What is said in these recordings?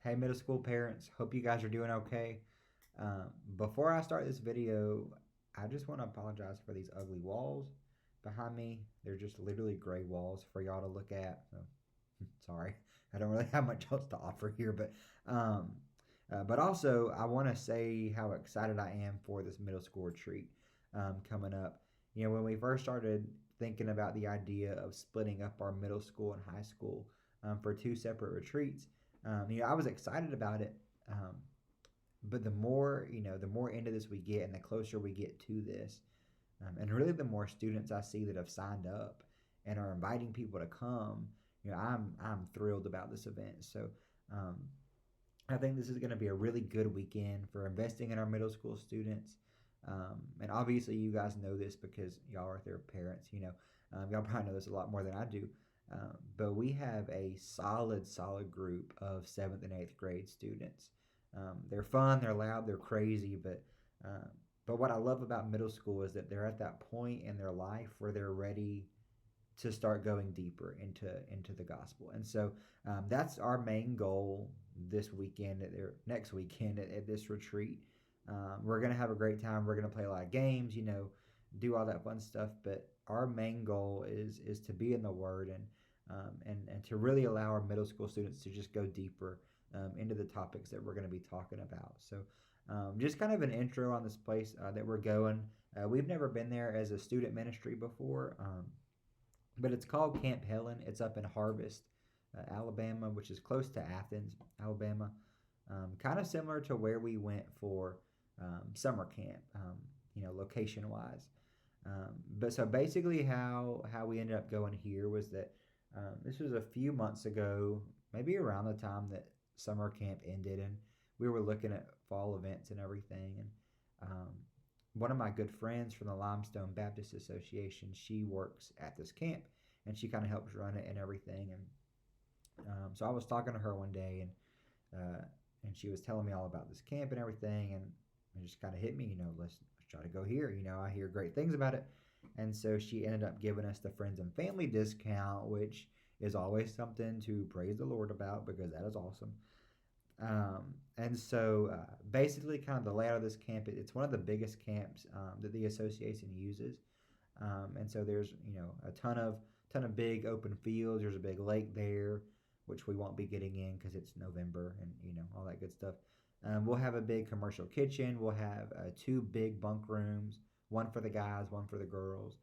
Hey, middle school parents. Hope you guys are doing okay. Before I start this video, I just want to apologize for these ugly walls behind me. They're just literally gray walls for y'all to look at. So, sorry, I don't really have much else to offer here, um, but also I want to say how excited I am for this middle school retreat coming up. When we first started thinking about the idea of splitting up our middle school and high school for two separate retreats, I was excited about it. Um, but the more into this we get and the closer we get to this, and really the more students I see that have signed up and are inviting people to come, I'm thrilled about this event. So um, I think this is going to be a really good weekend for investing in our middle school students. And obviously, you guys know this because y'all are their parents. Y'all probably know this a lot more than I do. But we have a solid group of seventh and eighth grade students. They're fun, they're loud, they're crazy, uh, but what I love about middle school is that they're at that point in their life where they're ready to start going deeper into the gospel. And so that's our main goal this weekend next weekend at this retreat. We're gonna have a great time. We're gonna play a lot of games, do all that fun stuff. But our main goal is to be in the Word and to really allow our middle school students to just go deeper into the topics that we're going to be talking about. So, just kind of an intro on this place that we're going. We've never been there as a student ministry before, but it's called Camp Helen. It's up in Harvest, Alabama, which is close to Athens, Alabama. Kind of similar to where we went for summer camp, location wise. But so basically, how we ended up going here was that this was a few months ago, maybe around the time that summer camp ended, and we were looking at fall events and everything. And um, one of my good friends from the Limestone Baptist Association, she works at this camp, and she kind of helps run it and everything. And so I was talking to her one day, and she was telling me all about this camp and everything, and it just kind of hit me, let's try to go here. I hear great things about it. And so she ended up giving us the friends and family discount, which is always something to praise the Lord about because that is awesome. And so basically, kind of the layout of this camp, it's one of the biggest camps that the association uses. And so there's a ton of big open fields. There's a big lake there, which we won't be getting in because it's November and all that good stuff. We'll have a big commercial kitchen. We'll have two big bunk rooms, one for the guys, one for the girls.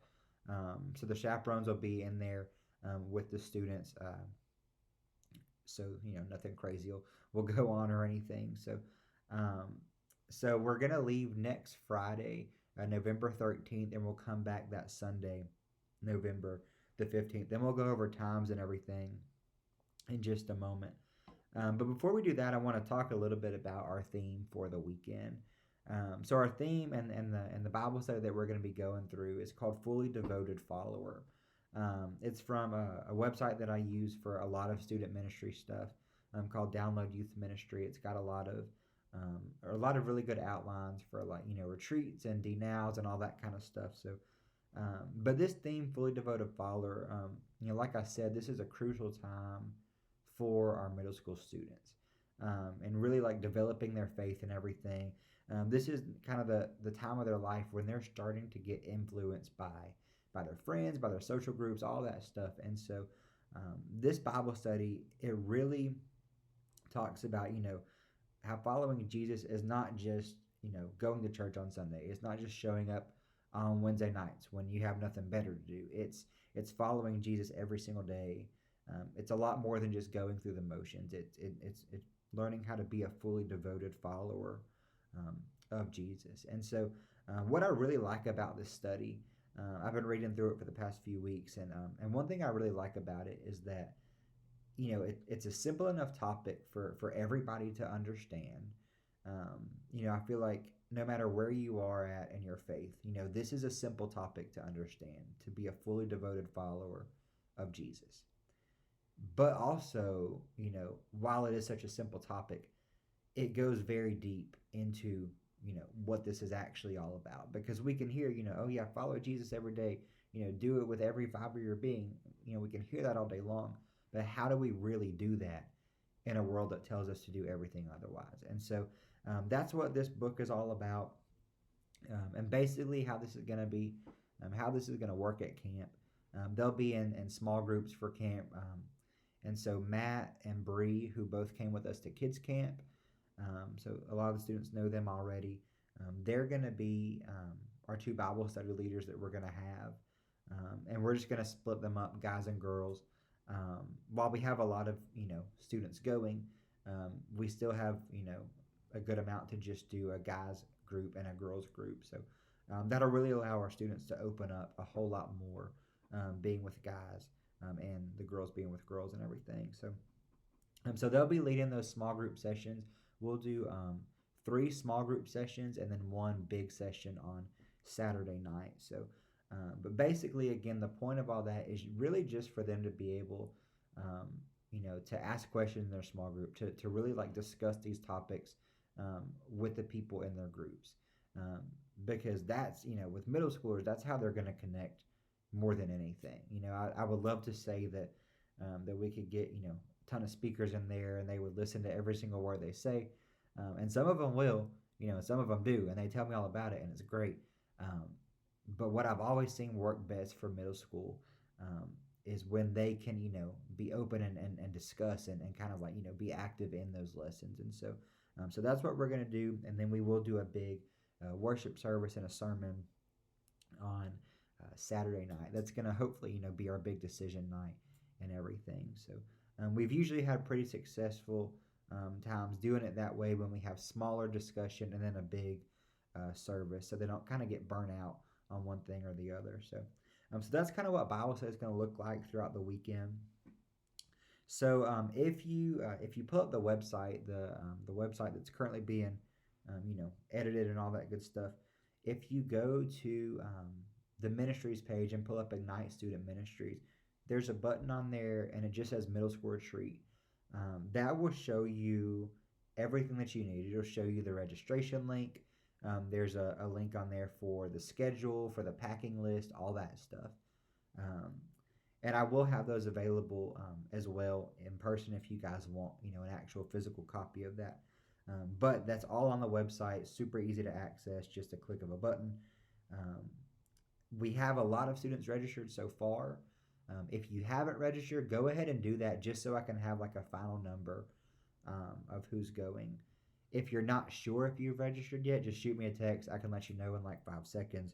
So the chaperones will be in there with the students. So nothing crazy will go on or anything. Um, so we're gonna leave next Friday, November 13th, and we'll come back that Sunday, November the 15th. Then we'll go over times and everything in just a moment. But before we do that, I want to talk a little bit about our theme for the weekend. So our theme and the Bible study that we're going to be going through is called "Fully Devoted Follower." It's from a website that I use for a lot of student ministry stuff called Download Youth Ministry. It's got a lot of really good outlines for retreats and D-nows and all that kind of stuff. So, but this theme, "Fully Devoted Follower," like I said, this is a crucial time for our middle school students, and really like developing their faith and everything. This is kind of the time of their life when they're starting to get influenced by their friends, by their social groups, all that stuff. And so this Bible study, it really talks about, how following Jesus is not just, going to church on Sunday. It's not just showing up on Wednesday nights when you have nothing better to do. It's following Jesus every single day. It's a lot more than just going through the motions. It's learning how to be a fully devoted follower of Jesus. And so what I really like about this study, I've been reading through it for the past few weeks, and one thing I really like about it is that it's a simple enough topic for everybody to understand. I feel like no matter where you are at in your faith, this is a simple topic to understand, to be a fully devoted follower of Jesus. But also, while it is such a simple topic, it goes very deep into what this is actually all about, because we can hear oh yeah, follow Jesus every day, do it with every fiber of your being. We can hear that all day long, but how do we really do that in a world that tells us to do everything otherwise. And so that's what this book is all about, and basically how this is going to be, how this is going to work at camp. They'll be in small groups for camp. And so Matt and Bree, who both came with us to kids camp, so a lot of the students know them already. They're going to be our two Bible study leaders that we're going to have. And we're just going to split them up, guys and girls. While we have a lot of, students going, we still have, a good amount to just do a guys group and a girls group. So that'll really allow our students to open up a whole lot more, being with guys, and the girls being with girls and everything. So they'll be leading those small group sessions. We'll do 3 small group sessions and then 1 big session on Saturday night. So, but basically, again, the point of all that is really just for them to be able, to ask questions in their small group, to really like discuss these topics with the people in their groups. Because that's, with middle schoolers, that's how they're going to connect more than anything. I would love to say that we could get, a ton of speakers in there and they would listen to every single word they say. And some of them will, some of them do, and they tell me all about it, and it's great. But what I've always seen work best for middle school is when they can, be open and discuss and kind of like, be active in those lessons. And so that's what we're going to do. And then we will do a big worship service and a sermon on Saturday night. That's going to hopefully, be our big decision night and everything. So we've usually had pretty successful times doing it that way when we have smaller discussion and then a big service, so they don't kind of get burnt out on one thing or the other. So that's kind of what Bible study is going to look like throughout the weekend. So if you pull up the website, the website that's currently being edited and all that good stuff, if you go to the ministries page and pull up Ignite Student Ministries, there's a button on there and it just says Middle School Retreat. That will show you everything that you need. It'll show you the registration link. There's a link on there for the schedule, for the packing list, all that stuff. And I will have those available as well in person if you guys want, an actual physical copy of that. But that's all on the website, super easy to access, just a click of a button. We have a lot of students registered so far. If you haven't registered, go ahead and do that just so I can have like a final number of who's going. If you're not sure if you've registered yet, just shoot me a text. I can let you know in like 5 seconds.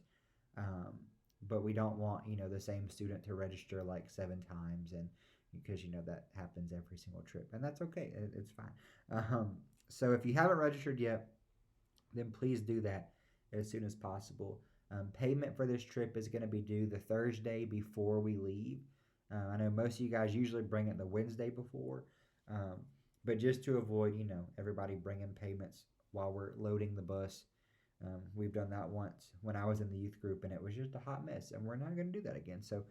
But we don't want, the same student to register like 7 times, and because, that happens every single trip, and that's okay. It's fine. So if you haven't registered yet, then please do that as soon as possible. Payment for this trip is going to be due the Thursday before we leave. I know most of you guys usually bring it the Wednesday before, but just to avoid, everybody bringing payments while we're loading the bus, we've done that once when I was in the youth group, and it was just a hot mess, and we're not going to do that again. So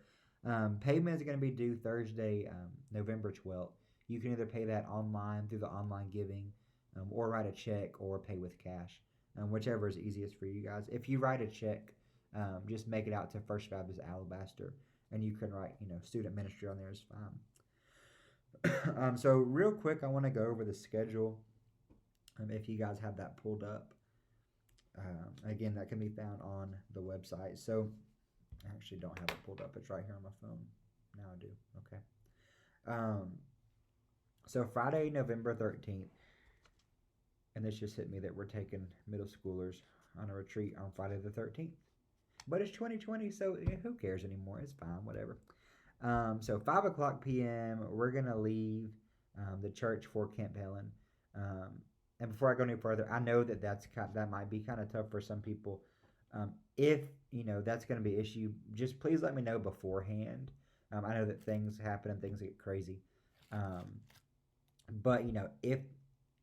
payment is going to be due Thursday, November 12th. You can either pay that online through the online giving, or write a check or pay with cash. Whichever is easiest for you guys. If you write a check, just make it out to First Baptist Alabaster, and you can write, student ministry on there is fine. So real quick, I want to go over the schedule. If you guys have that pulled up, again, that can be found on the website. So I actually don't have it pulled up. It's right here on my phone. Now I do. Okay. So Friday, November 13th. And this just hit me that we're taking middle schoolers on a retreat on Friday the 13th. But it's 2020, so who cares anymore? It's fine, whatever. So 5 o'clock p.m., we're going to leave the church for Camp Helen. And before I go any further, I know that that might be kind of tough for some people. If, that's going to be an issue, just please let me know beforehand. I know that things happen and things get crazy. But, if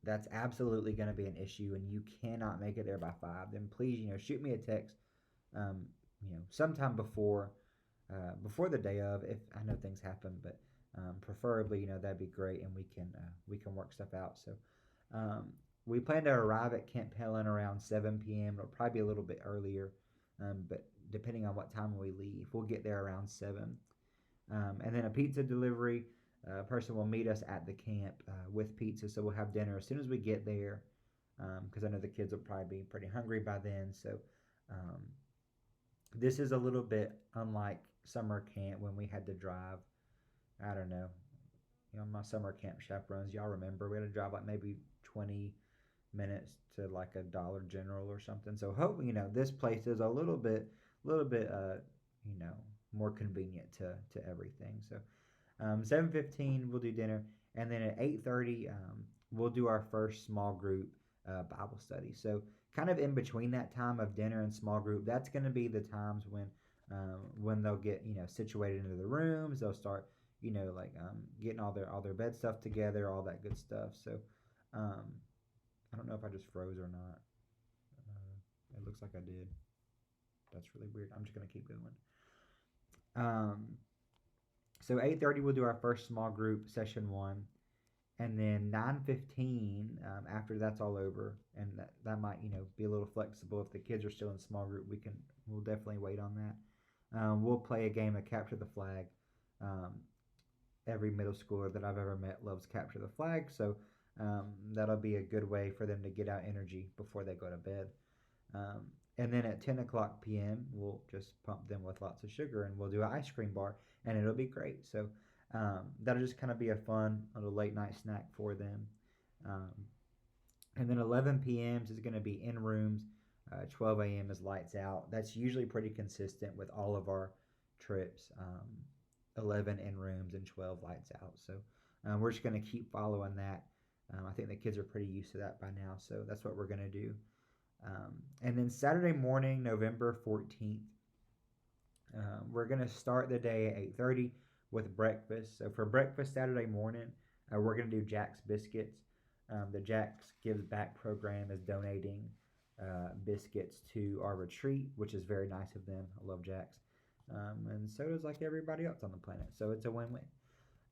that's absolutely going to be an issue and you cannot make it there by 5, then please, shoot me a text, sometime before the day of, if I know things happen, but preferably, that'd be great, and we can work stuff out. So we plan to arrive at Camp Helen around 7 p.m. It'll probably be a little bit earlier, but depending on what time we leave, we'll get there around 7. And then a pizza delivery. A person will meet us at the camp with pizza, so we'll have dinner as soon as we get there, because I know the kids will probably be pretty hungry by then. So um, this is a little bit unlike summer camp when we had to drive. I don't know, my summer camp chaperones. Y'all remember we had to drive like maybe 20 minutes to like a Dollar General or something. So hope this place is a little bit you know more convenient to everything. So 7:15 we'll do dinner, and then at 8:30 we'll do our first small group Bible study. So kind of in between that time of dinner and small group, that's going to be the times when they'll get situated into the rooms. They'll start like getting all their bed stuff together, all that good stuff. So um, I don't know if I just froze or not. It looks like I did. That's really weird. I'm just gonna keep going. Um, so 8:30 we'll do our first small group session one, and then 9:15 after that's all over, and that might be a little flexible if the kids are still in small group. We'll definitely wait on that. We'll play a game of capture the flag. Um, every middle schooler that I've ever met loves capture the flag, so that'll be a good way for them to get out energy before they go to bed. Um, and then at 10 o'clock p.m., we'll just pump them with lots of sugar, and we'll do an ice cream bar, and it'll be great. So that'll just kind of be a fun little late night snack for them. Um, and then 11 p.m. is going to be in rooms. 12 a.m. is lights out. That's usually pretty consistent with all of our trips. 11 in rooms and 12 lights out. So we're just going to keep following that. I think the kids are pretty used to that by now, so that's what we're going to do. And then Saturday morning, November 14th, we're going to start the day at 8:30 with breakfast. So for breakfast Saturday morning, we're going to do Jack's Biscuits. The Jack's Gives Back program is donating biscuits to our retreat, which is very nice of them. I love Jack's. And so does like everybody else on the planet. So it's a win-win.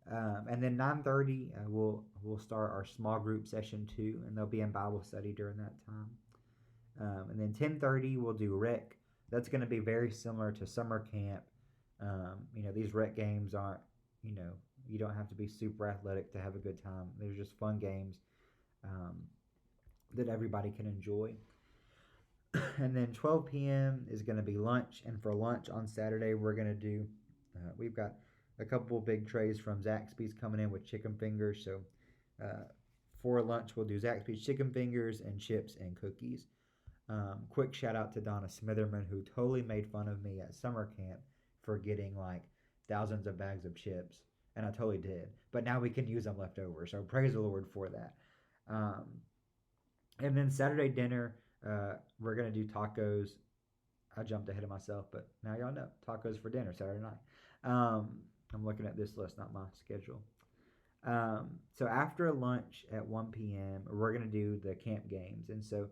And then 9:30, we'll start our small group session 2, and they'll be in Bible study during that time. And then 10:30 we'll do rec. That's going to be very similar to summer camp. These rec games aren't, you don't have to be super athletic to have a good time. They're just fun games um, that everybody can enjoy. And then 12 p.m. is going to be lunch. And for lunch on Saturday, we're going to do, we've got a couple big trays from Zaxby's coming in with chicken fingers. So for lunch, we'll do Zaxby's chicken fingers and chips and cookies. Quick shout out to Donna Smitherman, who totally made fun of me at summer camp for getting like thousands of bags of chips. And I totally did. But now we can use them left over. So praise the Lord for that. And then Saturday dinner, we're going to do tacos. I jumped ahead of myself, but now y'all know. Tacos for dinner Saturday night. I'm looking at this list, not my schedule. So after lunch at 1 p.m., we're going to do the camp games. And so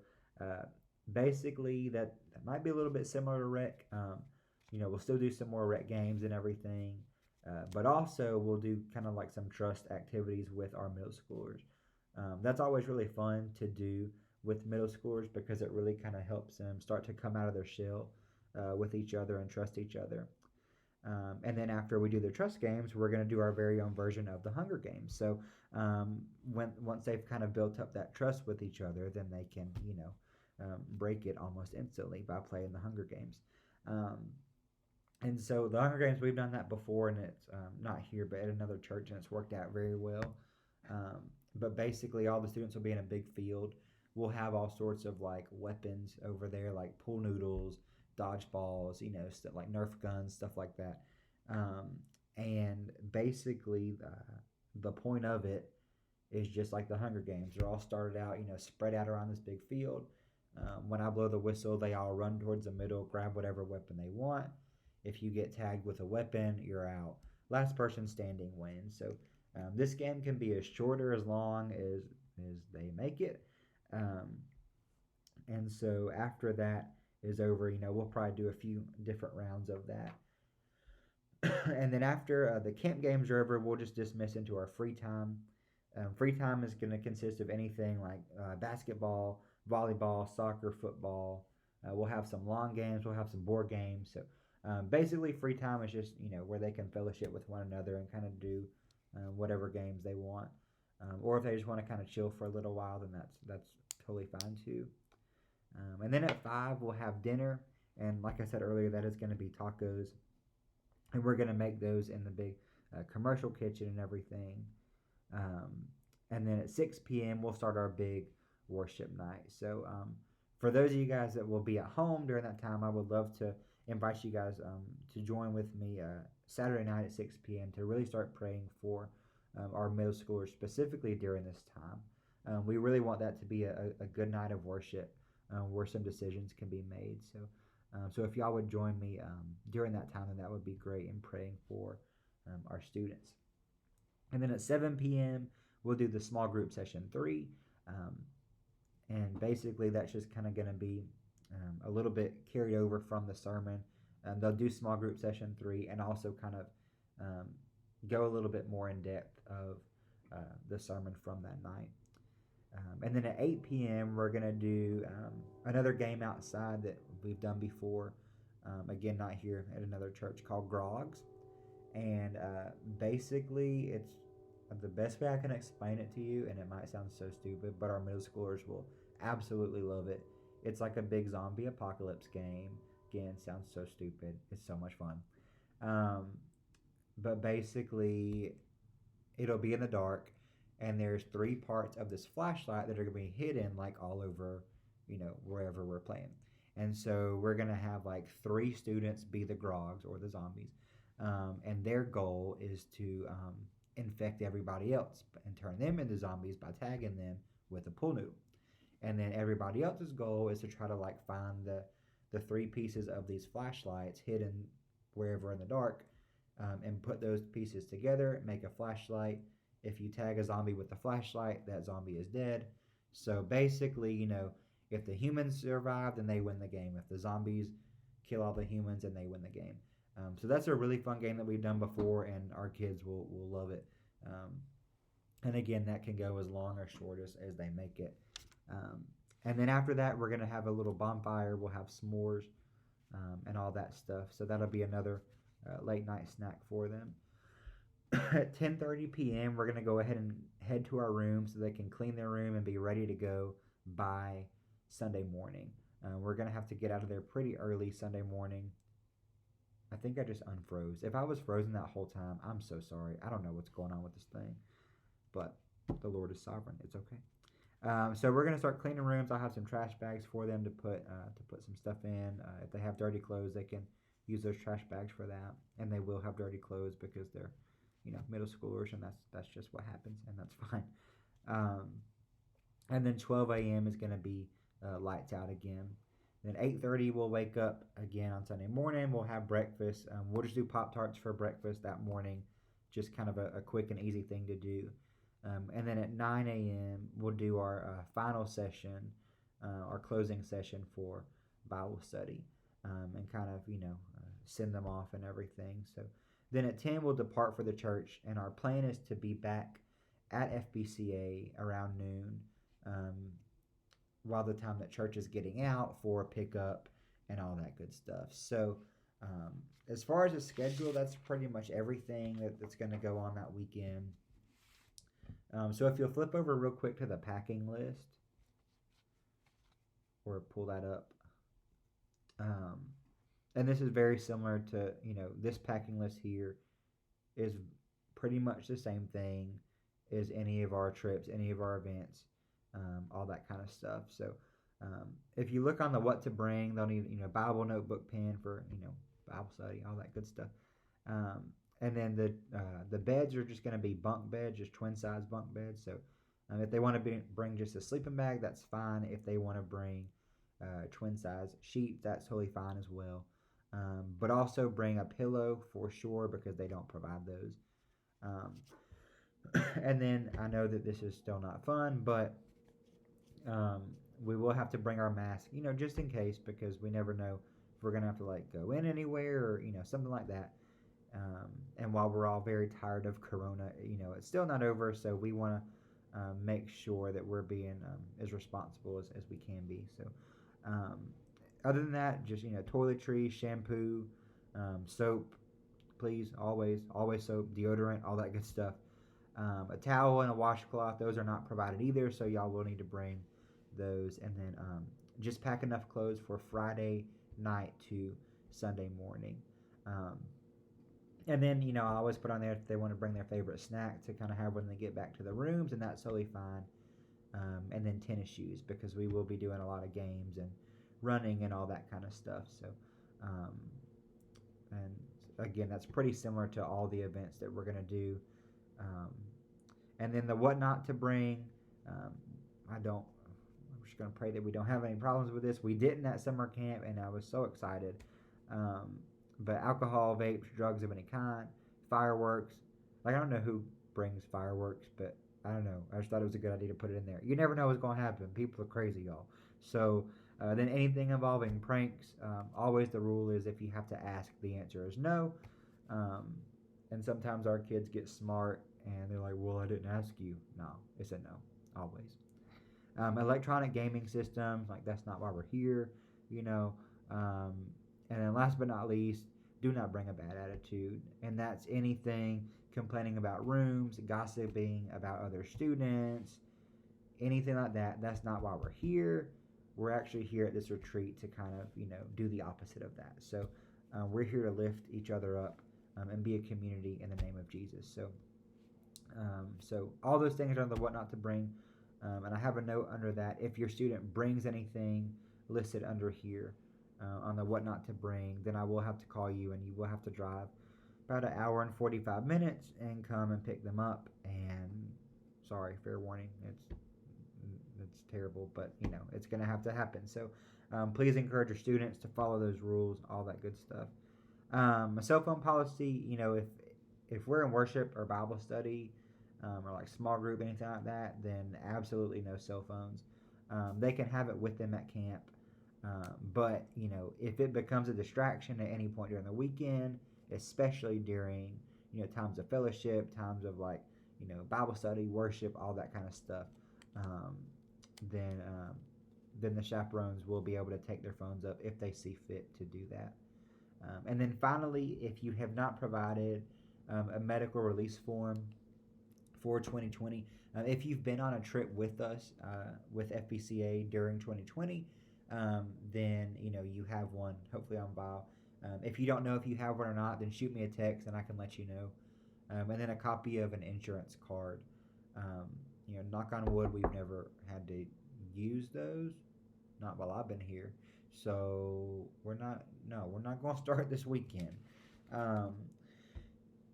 basically that might be a little bit similar to rec. We'll still do some more rec games and everything. But also we'll do kind of like some trust activities with our middle schoolers. That's always really fun to do with middle schoolers because it really kind of helps them start to come out of their shell with each other and trust each other. And then after we do the trust games, we're going to do our very own version of the Hunger Games. So once they've kind of built up that trust with each other, then they can, break it almost instantly by playing the Hunger Games. And so the Hunger Games, we've done that before, and it's not here, but at another church, and it's worked out very well. But basically, all the students will be in a big field. We'll have all sorts of like weapons over there, like pool noodles, dodgeballs, stuff like Nerf guns, stuff like that. And basically, the point of it is just like the Hunger Games. They're all started out, spread out around this big field. When I blow the whistle, they all run towards the middle, grab whatever weapon they want. If you get tagged with a weapon, you're out. Last person standing wins. So this game can be as short or as long as they make it. And so after that is over, we'll probably do a few different rounds of that. And then after the camp games are over, we'll just dismiss into our free time. Free time is going to consist of anything like basketball, volleyball, soccer, football. We'll have some long games. We'll have some board games. So basically, free time is just where they can fellowship with one another and kind of do whatever games they want. Or if they just want to kind of chill for a little while, then that's totally fine too. And then at 5 we'll have dinner, and like I said earlier, that is going to be tacos, and we're going to make those in the big commercial kitchen and everything. Um, and then at 6 p.m. we'll start our big worship night. So for those of you guys that will be at home during that time, I would love to invite you guys to join with me Saturday night at 6 p.m. to really start praying for our middle schoolers specifically during this time. We really want that to be a good night of worship where some decisions can be made. So if y'all would join me during that time, then that would be great in praying for our students. And then at 7 p.m., we'll do the small group session 3. Um, and basically, that's just kind of going to be a little bit carried over from the sermon. They'll do small group session 3 and also kind of go a little bit more in depth of the sermon from that night. And then at 8 p.m., we're going to do another game outside that we've done before. Again, not here, at another church called Grogs. And basically, it's the best way I can explain it to you, and it might sound so stupid, but our middle schoolers will absolutely love it. It's like a big zombie apocalypse game. Again, sounds so stupid. It's so much fun. Um, but basically, it'll be in the dark, and there's 3 parts of this flashlight that are going to be hidden like all over, wherever we're playing. And so we're going to have like 3 students be the Grogs or the zombies. And their goal is to infect everybody else and turn them into zombies by tagging them with a pool noodle. And then everybody else's goal is to try to like find the 3 pieces of these flashlights hidden wherever in the dark, and put those pieces together, make a flashlight. If you tag a zombie with the flashlight, that zombie is dead. So basically, if the humans survive, then they win the game. If the zombies kill all the humans, then they win the game. So that's a really fun game that we've done before, and our kids will love it. And again, that can go as long or short as they make it. And then after that, we're going to have a little bonfire. We'll have s'mores and all that stuff. So that'll be another late night snack for them. At 10:30 p.m., we're going to go ahead and head to our room so they can clean their room and be ready to go by Sunday morning. We're going to have to get out of there pretty early Sunday morning. I think I just unfroze. If I was frozen that whole time, I'm so sorry. I don't know what's going on with this thing, but the Lord is sovereign. It's okay. So we're going to start cleaning rooms. I'll have some trash bags for them to put some stuff in. If they have dirty clothes, they can use those trash bags for that, and they will have dirty clothes because they're middle schoolers, and that's just what happens, and that's fine. And then 12 a.m. is going to be lights out again. Then 8:30 we'll wake up again on Sunday morning. We'll have breakfast. We'll just do Pop-Tarts for breakfast that morning, just kind of a quick and easy thing to do. And then at 9 a.m. we'll do our final session, our closing session for Bible study, and kind of send them off and everything. So then at 10 we'll depart for the church, and our plan is to be back at FBCA around noon, while the time that church is getting out for a pickup and all that good stuff. So as far as the schedule, that's pretty much everything that's going to go on that weekend. So if you'll flip over real quick to the packing list, or pull that up. And this is very similar to, this packing list here is pretty much the same thing as any of our trips, any of our events, all that kind of stuff. So if you look on the what to bring, they'll need, Bible, notebook, pen for, Bible study, all that good stuff. And then the beds are just going to be bunk beds, just twin size bunk beds. So if they want to bring just a sleeping bag, that's fine. If they want to bring twin size sheets, that's totally fine as well. But also bring a pillow for sure, because they don't provide those. And then I know that this is still not fun, but we will have to bring our mask, just in case, because we never know if we're going to have to go in anywhere or, something like that. And while we're all very tired of Corona, it's still not over. So we want to make sure that we're being as responsible as we can be. So other than that, just, toiletries, shampoo, soap, please, always soap, deodorant, all that good stuff. A towel and a washcloth, those are not provided either, so y'all will need to bring those. And then just pack enough clothes for Friday night to Sunday morning. Um, and then, I always put on there if they want to bring their favorite snack to kind of have when they get back to the rooms, and that's totally fine. And then tennis shoes, because we will be doing a lot of games and running and all that kind of stuff. So, um, and again, that's pretty similar to all the events that we're going to do. Um, and then the what not to bring, um, I'm just going to pray that we don't have any problems with this. We didn't at summer camp, and I was so excited. Um, but alcohol, vapes, drugs of any kind, fireworks. Like, I don't know who brings fireworks, but I don't know. I just thought it was a good idea to put it in there. You never know what's going to happen. People are crazy, y'all. So then anything involving pranks, always the rule is if you have to ask, the answer is no. Um, and sometimes our kids get smart and they're like, well, I didn't ask you. No, it's a no, always. Electronic gaming systems, like that's not why we're here, you know. Um, and then last but not least, do not bring a bad attitude. And that's anything complaining about rooms, gossiping about other students, anything like that. That's not why we're here. We're actually here at this retreat to kind of, do the opposite of that. So we're here to lift each other up and be a community in the name of Jesus. So all those things are the what not to bring. And I have a note under that. If your student brings anything listed under here on the what not to bring, then I will have to call you and you will have to drive about an hour and 45 minutes and come and pick them up. And sorry, fair warning, it's terrible, but it's going to have to happen. So please encourage your students to follow those rules, all that good stuff. A cell phone policy, if we're in worship or Bible study, or like small group, anything like that, then absolutely no cell phones. They can have it with them at camp, but if it becomes a distraction at any point during the weekend, especially during times of fellowship, times of Bible study, worship, all that kind of stuff, then the chaperones will be able to take their phones up if they see fit to do that. And then finally, if you have not provided a medical release form for 2020. If you've been on a trip with us, with FBCA during 2020, then you have one hopefully on file. If you don't know if you have one or not, then shoot me a text and I can let you know. And then a copy of an insurance card. Knock on wood, we've never had to use those, not while I've been here. So we're not going to start this weekend.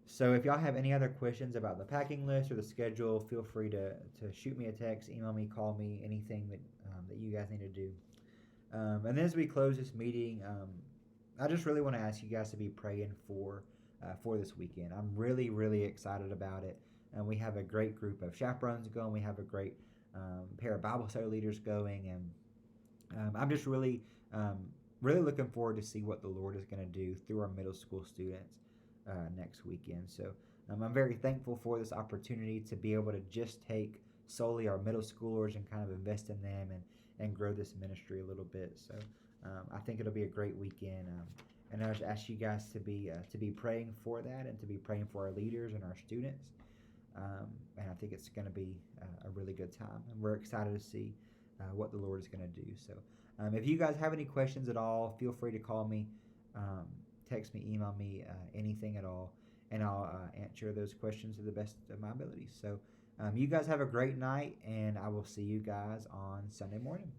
So if y'all have any other questions about the packing list or the schedule, feel free to shoot me a text, email me, call me, anything that you guys need to do. And then as we close this meeting, I just really want to ask you guys to be praying for this weekend. I'm really, really excited about it. And we have a great group of chaperones going. We have a great pair of Bible study leaders going. And I'm just really looking forward to see what the Lord is going to do through our middle school students next weekend. So I'm very thankful for this opportunity to be able to just take solely our middle schoolers and kind of invest in them and grow this ministry a little bit. So I think it'll be a great weekend. And I just ask you guys to be praying for that and to be praying for our leaders and our students. And I think it's going to be a really good time. And we're excited to see what the Lord is going to do. So if you guys have any questions at all, feel free to call me, text me, email me, anything at all. And I'll answer those questions to the best of my abilities. So you guys have a great night, and I will see you guys on Sunday morning.